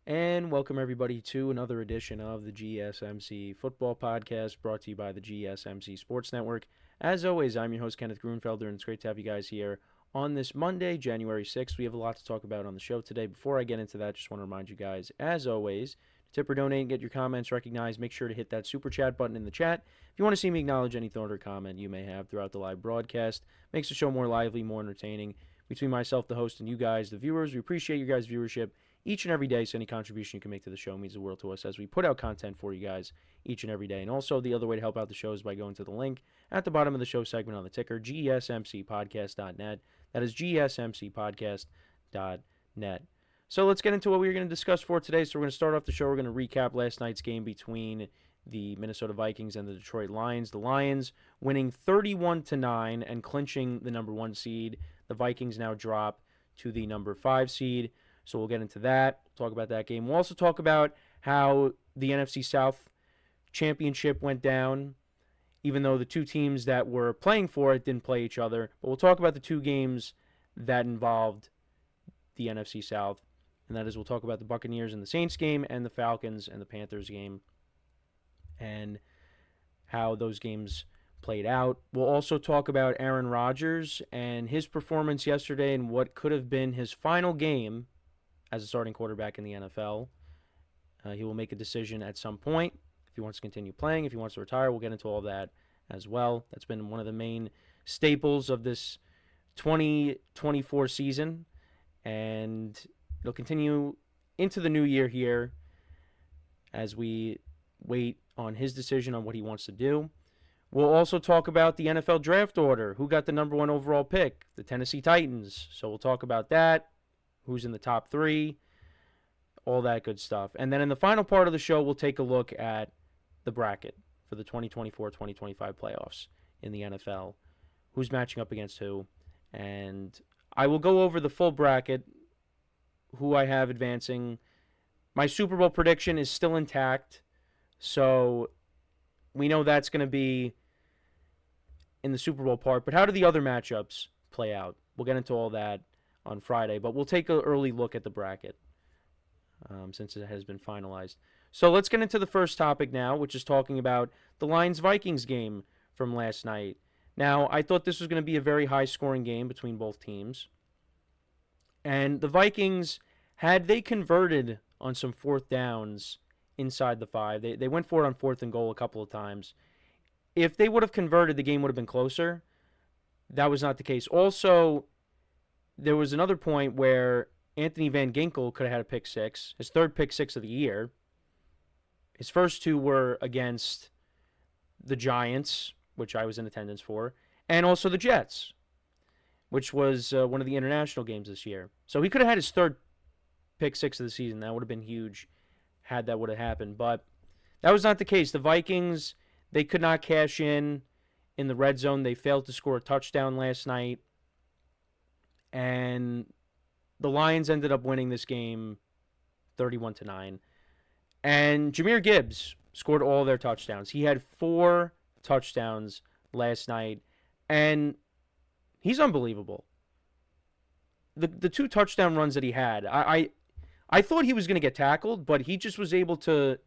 And welcome everybody to another edition of the GSMC Football Podcast, brought to you by the GSMC Sports Network. As always, I'm your host, Kenneth, and it's great to have you guys here on this Monday, January 6th. We have a lot to talk about on the show today. Before I get into that, just want to remind you guys, as always, to tip or donate and get your comments recognized, make sure to hit that super chat button in the chat. If you want to see me acknowledge any thought or comment you may have throughout the live broadcast, makes the show more lively, more entertaining. Between myself, the host, and you guys, the viewers, we appreciate your guys' viewership each and every day, so any contribution you can make to the show means the world to us as we put out content for you guys each and every day. And also, the other way to help out the show is by going to the link at the bottom of the show segment on the ticker, GSMCPodcast.net. That is GSMCPodcast.net. So let's get into what we're going to discuss for today. So we're going to start off the show. We're going to recap last night's game between the Minnesota Vikings and the Detroit Lions. The Lions winning 31-9 and clinching the number 1 seed. The Vikings now drop to the number 5 seed. So we'll get into that, talk about that game. We'll also talk about how the NFC South championship went down, even though the two teams that were playing for it didn't play each other. But we'll talk about the two games that involved the NFC South, and that is we'll talk about the Buccaneers and the Saints game and the Falcons and the Panthers game and how those games played out. We'll also talk about Aaron Rodgers and his performance yesterday and what could have been his final game as a starting quarterback in the NFL. He will make a decision at some point if he wants to continue playing, if he wants to retire. We'll get into all that as well. That's been one of the main staples of this 2024 season, and it'll continue into the new year here as we wait on his decision on what he wants to do. We'll also talk about the NFL draft order. Who got the number 1 overall pick? The Tennessee Titans. So we'll talk about that. Who's in the top 3, all that good stuff. And then in the final part of the show, we'll take a look at the bracket for the 2024-2025 playoffs in the NFL. Who's matching up against who. And I will go over the full bracket, who I have advancing. My Super Bowl prediction is still intact, so we know that's going to be in the Super Bowl part. But how do the other matchups play out? We'll get into all that on Friday, but we'll take an early look at the bracket since it has been finalized. So let's get into the first topic now, which is talking about the Lions-Vikings game from last night. Now, I thought this was going to be a very high-scoring game between both teams, and the Vikings, had they converted on some fourth downs inside the 5, they went for it on 4th and goal a couple of times. If they would have converted, the game would have been closer. That was not the case. Also, there was another point where Anthony Van Ginkel could have had a pick 6, his 3rd pick 6 of the year. His first 2 were against the Giants, which I was in attendance for, and also the Jets, which was one of the international games this year. So he could have had his 3rd pick 6 of the season. That would have been huge had that would have happened. But that was not the case. The Vikings, they could not cash in the red zone. They failed to score a touchdown last night. And the Lions ended up winning this game 31-9. And Jahmyr Gibbs scored all their touchdowns. He had 4 touchdowns last night, and he's unbelievable. The 2 touchdown runs that he had, I thought he was going to get tackled, but he just was able to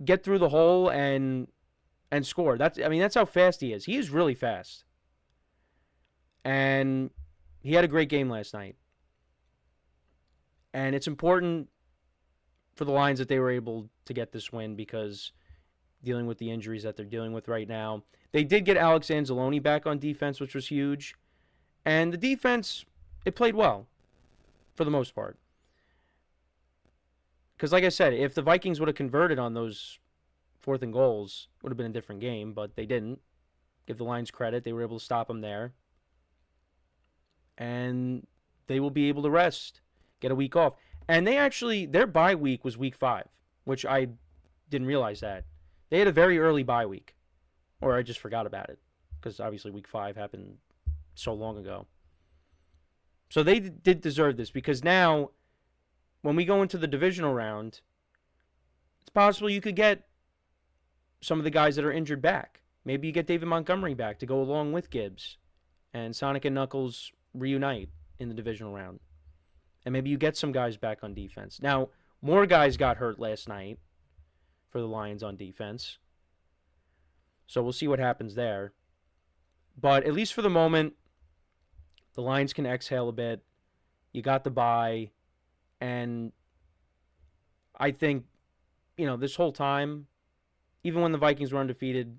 get through the hole and score. That's how fast he is. He is really fast. And he had a great game last night. And it's important for the Lions that they were able to get this win because dealing with the injuries that they're dealing with right now. They did get Alex Anzalone back on defense, which was huge. And the defense, it played well for the most part. Because like I said, if the Vikings would have converted on those 4th and goals, it would have been a different game, but they didn't. Give the Lions credit. They were able to stop them there. And they will be able to rest, get a week off. And their bye week was week 5, which I didn't realize that. They had a very early bye week, or I just forgot about it, because obviously week 5 happened so long ago. So they did deserve this, because now, when we go into the divisional round, it's possible you could get some of the guys that are injured back. Maybe you get David Montgomery back to go along with Gibbs, and Sonic and Knuckles reunite in the divisional round. and maybe you get some guys back on defense. Now, more guys got hurt last night for the Lions on defense, so we'll see what happens there. But at least for the moment, the Lions can exhale a bit. You got the bye, and I think, this whole time, even when the Vikings were undefeated,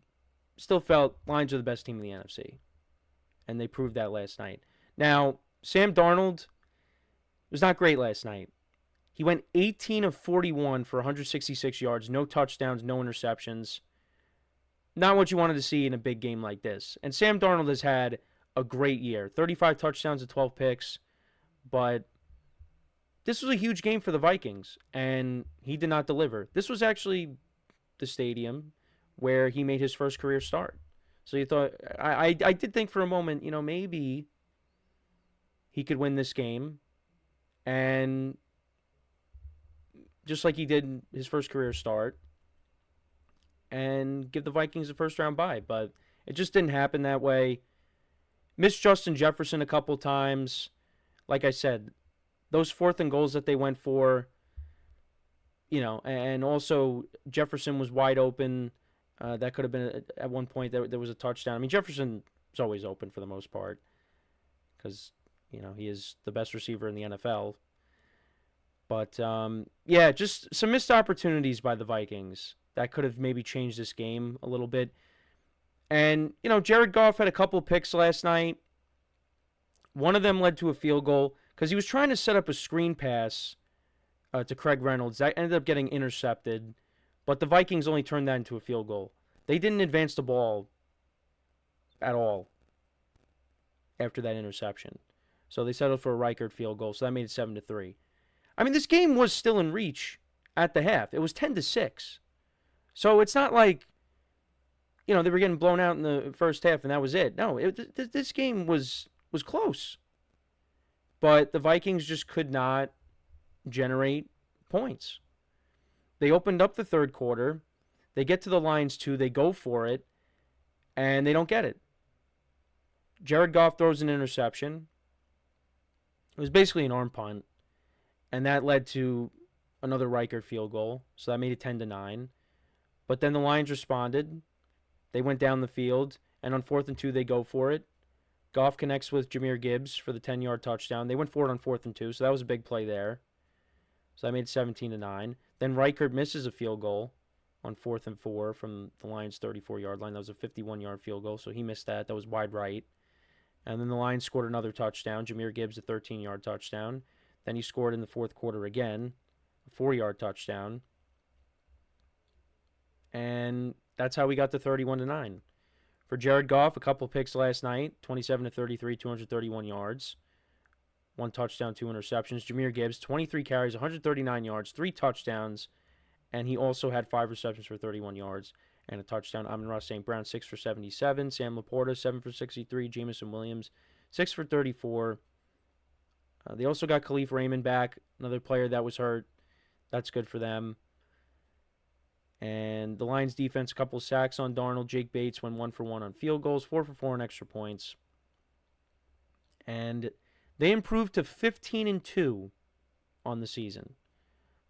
still felt Lions are the best team in the NFC. And they proved that last night. Now, Sam Darnold was not great last night. He went 18 of 41 for 166 yards, no touchdowns, no interceptions. Not what you wanted to see in a big game like this. And Sam Darnold has had a great year. 35 touchdowns and 12 picks. But this was a huge game for the Vikings, and he did not deliver. This was actually the stadium where he made his first career start. So you thought, I did think for a moment, maybe he could win this game, and just like he did his first career start, and give the Vikings a first-round bye. But it just didn't happen that way. Missed Justin Jefferson a couple times. Like I said, those 4th and goals that they went for, and also Jefferson was wide open. That could have been, at one point, there was a touchdown. I mean, Jefferson is always open for the most part because, he is the best receiver in the NFL. But, just some missed opportunities by the Vikings that could have maybe changed this game a little bit. And, Jared Goff had a couple picks last night. One of them led to a field goal because he was trying to set up a screen pass to Craig Reynolds. That ended up getting intercepted, but the Vikings only turned that into a field goal. They didn't advance the ball at all after that interception. So they settled for a Reichard field goal, so that made it 7-3. I mean, this game was still in reach at the half. It was 10-6. So it's not like, they were getting blown out in the first half and that was it. No, this game was close. But the Vikings just could not generate points. They opened up the third quarter. They get to the Lions 2. They go for it. And they don't get it. Jared Goff throws an interception. It was basically an arm punt. And that led to another Reichard field goal. So that made it 10-9. But then the Lions responded. They went down the field. And on 4th and 2, they go for it. Goff connects with Jahmyr Gibbs for the 10-yard touchdown. They went for it on 4th and 2, so that was a big play there. So that made it 17-9. Then Reichard misses a field goal on 4th and 4 from the Lions' 34-yard line. That was a 51-yard field goal, so he missed that. That was wide right. And then the Lions scored another touchdown. Jahmyr Gibbs, a 13-yard touchdown. Then he scored in the fourth quarter again, a 4-yard touchdown. And that's how we got to 31-9. For Jared Goff, a couple picks last night, 27-33, 231 yards. 1 touchdown, 2 interceptions. Jahmyr Gibbs, 23 carries, 139 yards, 3 touchdowns. And he also had 5 receptions for 31 yards and a touchdown. AmonRaSt.Brown, 6 for 77. Sam Laporta, 7 for 63. Jameson Williams, 6 for 34. They also got Khalif Raymond back, another player that was hurt. That's good for them. And the Lions defense, a couple of sacks on Darnold. Jake Bates went 1 for 1 on field goals, 4 for 4 on extra points. And they improved to 15-2 on the season.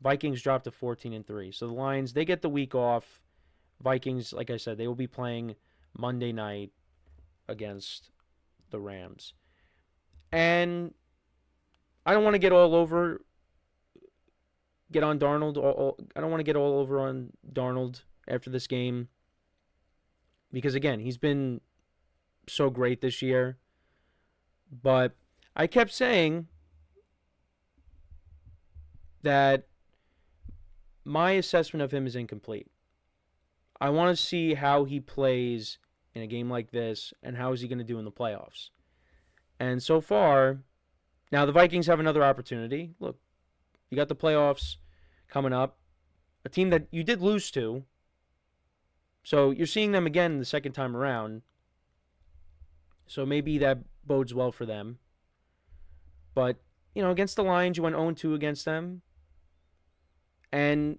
Vikings dropped to 14-3. So the Lions, they get the week off. Vikings, like I said, they will be playing Monday night against the Rams. And I don't want to get on Darnold. I don't want to get all over on Darnold after this game because, again, he's been so great this year. But I kept saying that my assessment of him is incomplete. I want to see how he plays in a game like this and how is he going to do in the playoffs. And so far, now the Vikings have another opportunity. Look, you got the playoffs coming up. A team that you did lose to. So you're seeing them again the second time around. So maybe that bodes well for them. But, against the Lions, you went 0-2 against them. And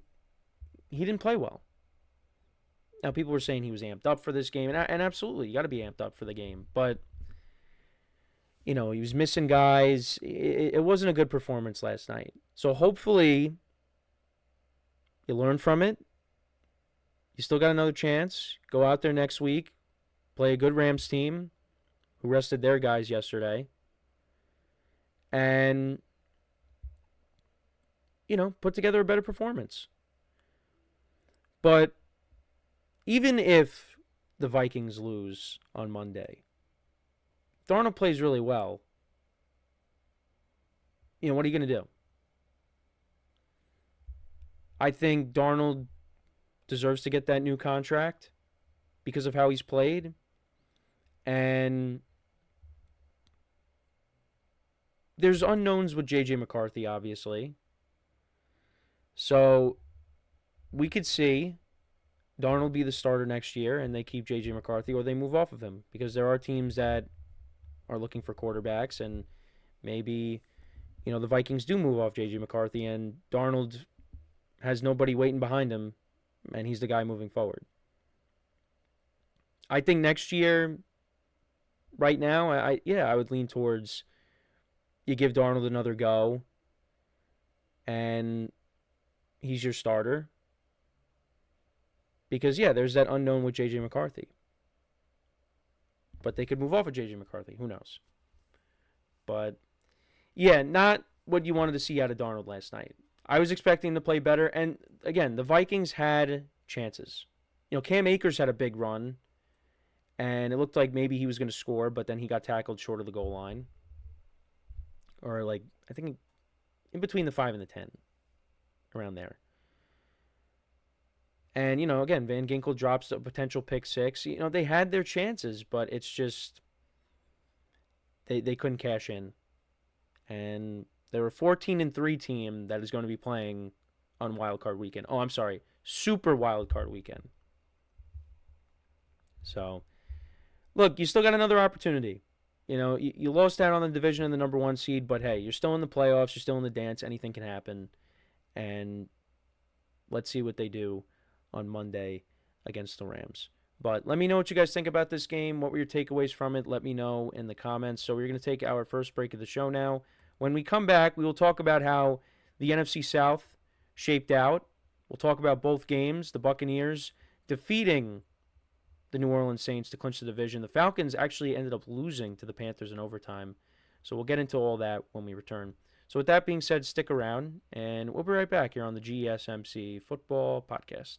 he didn't play well. Now, people were saying he was amped up for this game. And absolutely, you got to be amped up for the game. But, He was missing guys. It wasn't a good performance last night. So hopefully you learn from it. You still got another chance. Go out there next week, play a good Rams team who rested their guys yesterday, and, put together a better performance. But even if the Vikings lose on Monday, Darnold plays really well. What are you going to do? I think Darnold deserves to get that new contract because of how he's played. And there's unknowns with J.J. McCarthy, obviously. So we could see Darnold be the starter next year and they keep J.J. McCarthy, or they move off of him, because there are teams that are looking for quarterbacks, and maybe, the Vikings do move off J.J. McCarthy and Darnold has nobody waiting behind him, and he's the guy moving forward. I think next year, right now, I would lean towards you give Darnold another go, and he's your starter. Because, there's that unknown with J.J. McCarthy. But they could move off of J.J. McCarthy. Who knows? But, not what you wanted to see out of Darnold last night. I was expecting to play better. And, again, the Vikings had chances. Cam Akers had a big run, and it looked like maybe he was going to score, but then he got tackled short of the goal line. Or, I think in between the 5 and the 10, around there. And, again, Van Ginkel drops a potential pick 6. They had their chances, but it's just they couldn't cash in. And they're a 14-3 team that is going to be playing on Wild Card Weekend. Oh, I'm sorry, Super Wild Card Weekend. So, look, you still got another opportunity. You lost out on the division and the number 1 seed, but hey, you're still in the playoffs. You're still in the dance. Anything can happen. And let's see what they do on Monday against the Rams. But let me know what you guys think about this game. What were your takeaways from it? Let me know in the comments. So we're going to take our first break of the show now. When we come back, we will talk about how the NFC South shaped out. We'll talk about both games. The Buccaneers defeating the New Orleans Saints to clinch the division. The Falcons actually ended up losing to the Panthers in overtime. So we'll get into all that when we return. So with that being said, stick around, and we'll be right back here on the GSMC Football Podcast.